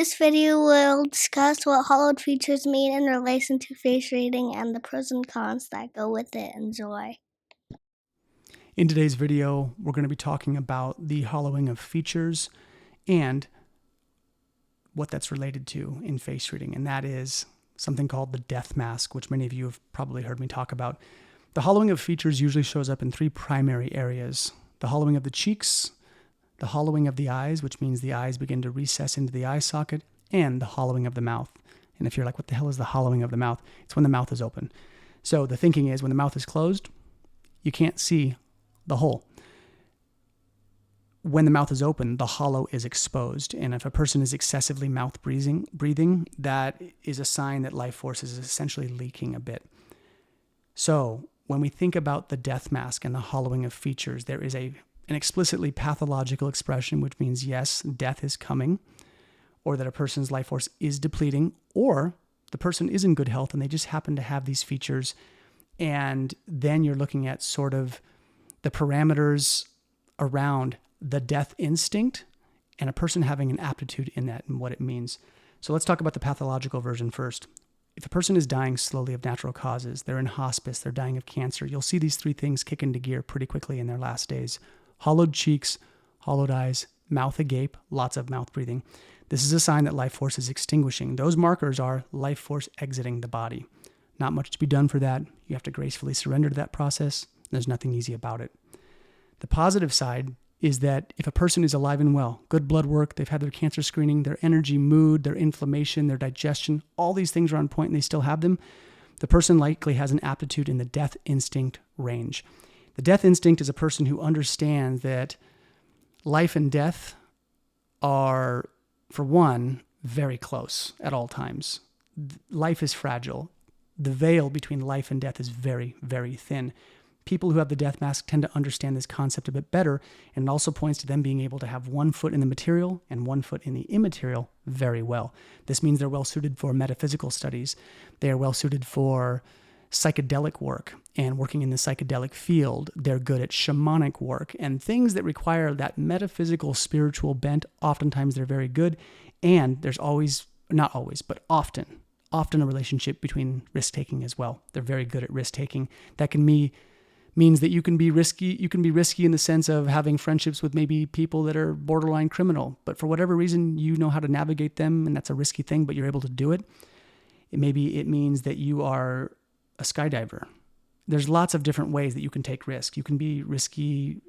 this video, we'll discuss what hollowed features mean in relation to face reading and the pros and cons that go with it. Enjoy. In today's video, we're going to be talking about the hollowing of features and what that's related to in face reading, and that is something called the death mask, which many of you have probably heard me talk about. The hollowing of features usually shows up in three primary areas: the hollowing of the cheeks, the hollowing of the eyes, which means the eyes begin to recess into the eye socket, and the hollowing of the mouth. And if you're like, what the hell is the hollowing of the mouth? It's when the mouth is open. So the thinking is when the mouth is closed, you can't see the hole. When the mouth is open, the hollow is exposed. And if a person is excessively mouth breathing, that is a sign that life force is essentially leaking a bit. So when we think about the death mask and the hollowing of features, there is an explicitly pathological expression, which means, yes, death is coming, or that a person's life force is depleting, or the person is in good health and they just happen to have these features. And then you're looking at sort of the parameters around the death instinct and a person having an aptitude in that and what it means. So let's talk about the pathological version first. If a person is dying slowly of natural causes, they're in hospice, they're dying of cancer, you'll see these three things kick into gear pretty quickly in their last days: hollowed cheeks, hollowed eyes, mouth agape, lots of mouth breathing. This is a sign that life force is extinguishing. Those markers are life force exiting the body. Not much to be done for that. You have to gracefully surrender to that process. There's nothing easy about it. The positive side is that if a person is alive and well, good blood work, they've had their cancer screening, their energy, mood, their inflammation, their digestion, all these things are on point and they still have them, the person likely has an aptitude in the death instinct range. The death instinct is a person who understands that life and death are, for one, very close at all times. Life is fragile. The veil between life and death is very, very thin. People who have the death mask tend to understand this concept a bit better, and it also points to them being able to have one foot in the material and one foot in the immaterial very well. This means they're well suited for metaphysical studies. They are well suited for psychedelic work and working in the psychedelic field. They're good at shamanic work and things that require that metaphysical spiritual bent. Oftentimes they're very good, and there's always, not always, but often a relationship between risk-taking as well. They're very good at risk-taking. That can means that you can be risky. You can be risky in the sense of having friendships with maybe people that are borderline criminal, but for whatever reason, you know how to navigate them, and that's a risky thing, but you're able to do it. Maybe it means that you are a skydiver. There's lots of different ways that you can take risk. You can be risky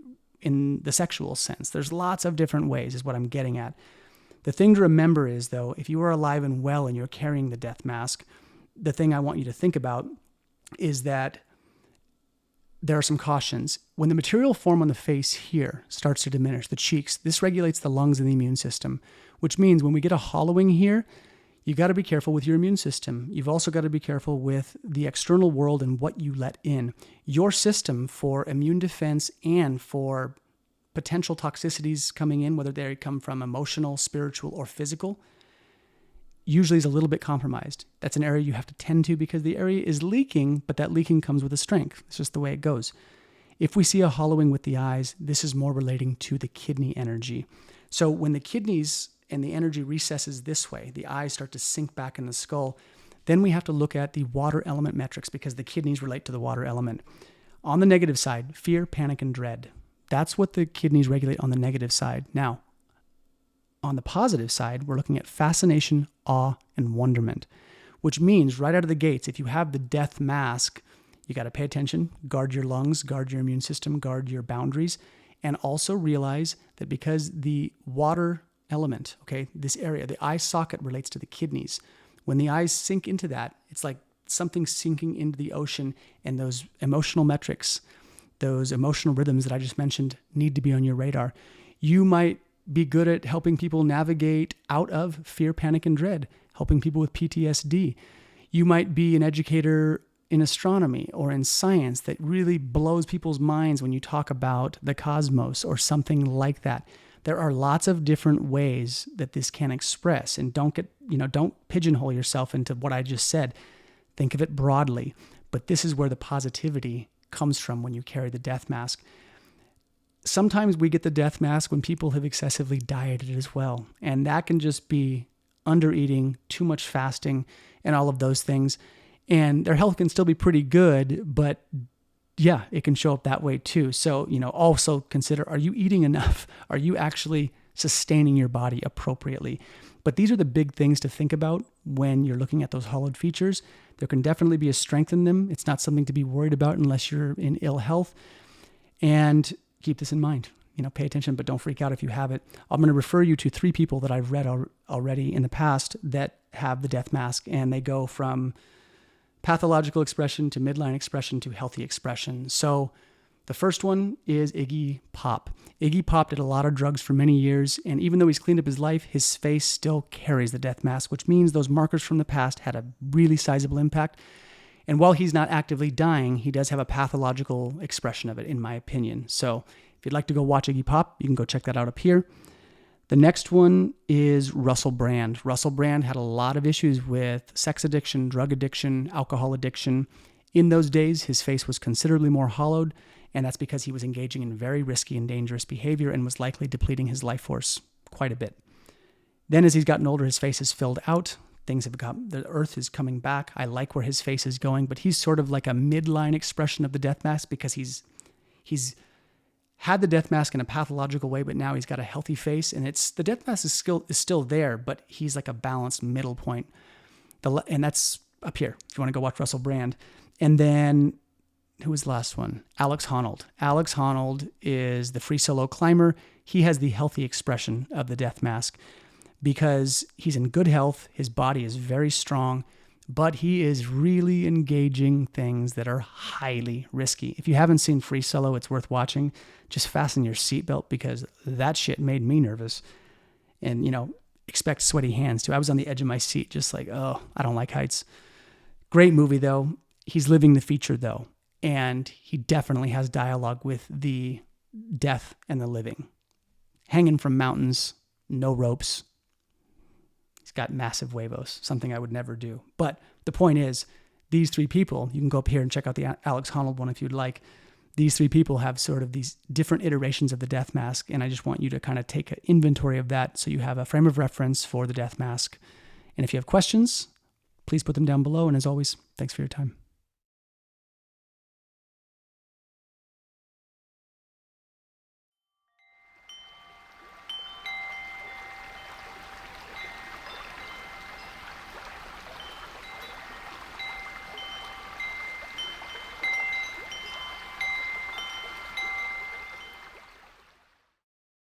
in the sexual sense. There's lots of different ways is what I'm getting at. The thing to remember is, though, if you are alive and well and you're carrying the death mask, the thing I want you to think about is that there are some cautions. When the material form on the face here starts to diminish, the cheeks, this regulates the lungs and the immune system, which means when we get a hollowing here, you got to be careful with your immune system. You've also got to be careful with the external world and what you let in. Your system for immune defense and for potential toxicities coming in, whether they come from emotional, spiritual, or physical, usually is a little bit compromised. That's an area you have to tend to because the area is leaking, but that leaking comes with a strength. It's just the way it goes. If we see a hollowing with the eyes, this is more relating to the kidney energy. So when the kidneys and the energy recesses this way, the eyes start to sink back in the skull, then we have to look at the water element metrics because the kidneys relate to the water element. On the negative side, fear, panic, and dread. That's what the kidneys regulate on the negative side. Now, on the positive side, we're looking at fascination, awe, and wonderment, which means right out of the gates, if you have the death mask, you got to pay attention, guard your lungs, guard your immune system, guard your boundaries, and also realize that because the water element, okay, this area, the eye socket relates to the kidneys. When the eyes sink into that, it's like something sinking into the ocean, and those emotional metrics, those emotional rhythms that I just mentioned need to be on your radar. You might be good at helping people navigate out of fear, panic, and dread, helping people with PTSD. You might be an educator in astronomy or in science that really blows people's minds when you talk about the cosmos or something like that. There are lots of different ways that this can express, and don't pigeonhole yourself into what I just said. Think of it broadly, but this is where the positivity comes from when you carry the death mask. Sometimes we get the death mask when people have excessively dieted as well, and that can just be under eating, too much fasting, and all of those things. And their health can still be pretty good, but yeah, it can show up that way too. So, also consider, are you eating enough? Are you actually sustaining your body appropriately? But these are the big things to think about when you're looking at those hollowed features. There can definitely be a strength in them. It's not something to be worried about unless you're in ill health. And keep this in mind. Pay attention, but don't freak out if you have it. I'm going to refer you to 3 people that I've read already in the past that have the death mask, and they go from pathological expression to midline expression to healthy expression. So the first one is Iggy Pop. Iggy Pop did a lot of drugs for many years, and even though he's cleaned up his life, his face still carries the death mask, which means those markers from the past had a really sizable impact. And while he's not actively dying, he does have a pathological expression of it, in my opinion. So if you'd like to go watch Iggy Pop, you can go check that out up here. The next one is Russell Brand. Russell Brand had a lot of issues with sex addiction, drug addiction, alcohol addiction. In those days, his face was considerably more hollowed, and that's because he was engaging in very risky and dangerous behavior and was likely depleting his life force quite a bit. Then as he's gotten older, his face is filled out. The earth is coming back. I like where his face is going, but he's sort of like a midline expression of the death mask because he's had the death mask in a pathological way, but now he's got a healthy face, and the death mask is still there, but he's like a balanced middle point. And that's up here if you want to go watch Russell Brand. And then who was the last one? Alex Honnold. Alex Honnold is the free solo climber. He has the healthy expression of the death mask because he's in good health. His body is very strong, but he is really engaging things that are highly risky. If you haven't seen Free Solo, it's worth watching. Just fasten your seatbelt because that shit made me nervous. And, expect sweaty hands too. I was on the edge of my seat just like, oh, I don't like heights. Great movie though. He's living the feature though. And he definitely has dialogue with the death and the living. Hanging from mountains, no ropes. He's got massive huevos, something I would never do. But the point is, these 3 people, you can go up here and check out the Alex Honnold one if you'd like. These 3 people have sort of these different iterations of the death mask, and I just want you to kind of take an inventory of that so you have a frame of reference for the death mask. And if you have questions, please put them down below. And as always, thanks for your time.